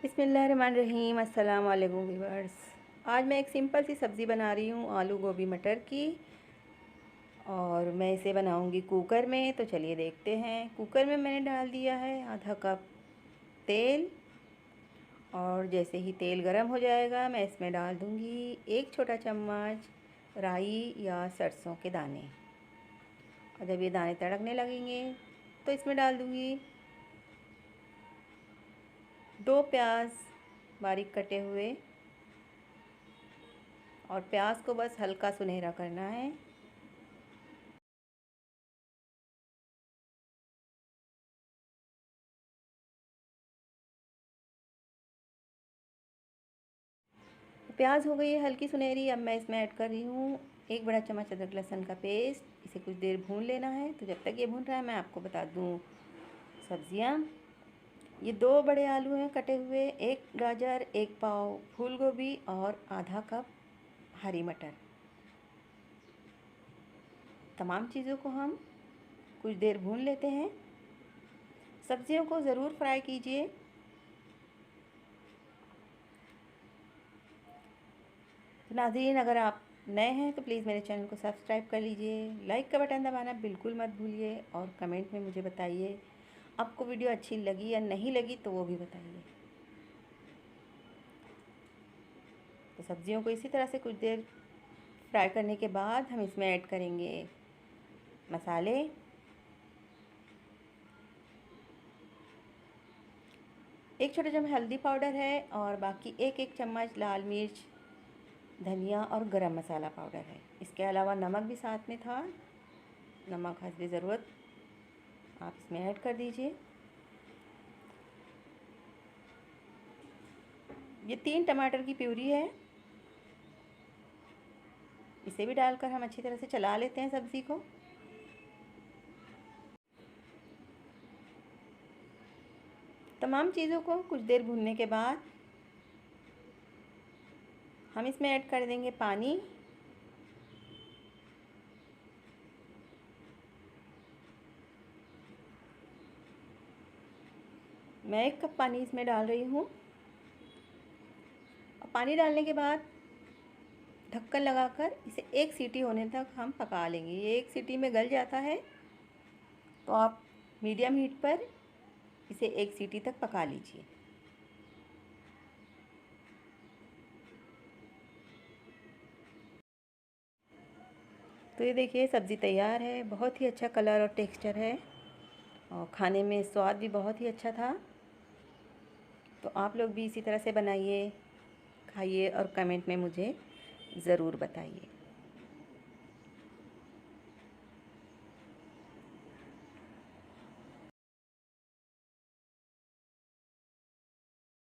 बिस्मिल्लाहिर्रहमानिर्रहीम। अस्सलाम वालेकुम व्यूअर्स। आज मैं एक सिंपल सी सब्ज़ी बना रही हूँ आलू गोभी मटर की, और मैं इसे बनाऊँगी कुकर में। तो चलिए देखते हैं। कुकर में मैंने डाल दिया है आधा कप तेल, और जैसे ही तेल गरम हो जाएगा मैं इसमें डाल दूँगी एक छोटा चम्मच राई या सरसों के दाने। और जब ये दाने तड़कने लगेंगे तो इसमें डाल दूँगी 2 प्याज बारीक कटे हुए, और प्याज को बस हल्का सुनहरा करना है। प्याज हो गई है हल्की सुनहरी। अब मैं इसमें ऐड कर रही हूँ 1 बड़ा चम्मच अदरक लहसुन का पेस्ट। इसे कुछ देर भून लेना है। तो जब तक ये भून रहा है मैं आपको बता दूँ सब्जियाँ। ये 2 बड़े आलू हैं कटे हुए, 1 गाजर, 1 पाव फूल गोभी और आधा कप हरी मटर। तमाम चीज़ों को हम कुछ देर भून लेते हैं। सब्जियों को ज़रूर फ्राई कीजिए। नाज़रीन, अगर आप नए हैं तो प्लीज़ मेरे चैनल को सब्सक्राइब कर लीजिए। लाइक का बटन दबाना बिल्कुल मत भूलिए, और कमेंट में मुझे बताइए आपको वीडियो अच्छी लगी या नहीं लगी, तो वो भी बताइए। तो सब्जियों को इसी तरह से कुछ देर फ्राई करने के बाद हम इसमें ऐड करेंगे मसाले। एक छोटा चम्मच हल्दी पाउडर है, और बाकी एक चम्मच लाल मिर्च, धनिया और गरम मसाला पाउडर है। इसके अलावा नमक भी साथ में था। नमक हस्बे ज़रूरत आप इसमें ऐड कर दीजिए। ये 3 टमाटर की प्यूरी है। इसे भी डालकर हम अच्छी तरह से चला लेते हैं सब्ज़ी को। तमाम चीज़ों को कुछ देर भूनने के बाद हम इसमें ऐड कर देंगे पानी। मैं 1 कप पानी इसमें डाल रही हूँ। और पानी डालने के बाद ढक्कन लगाकर इसे 1 सीटी होने तक हम पका लेंगे। ये 1 सीटी में गल जाता है, तो आप मीडियम हीट पर इसे 1 सीटी तक पका लीजिए। तो ये देखिए सब्ज़ी तैयार है। बहुत ही अच्छा कलर और टेक्सचर है, और खाने में स्वाद भी बहुत ही अच्छा था। तो आप लोग भी इसी तरह से बनाइए, खाइए और कमेंट में मुझे ज़रूर बताइए।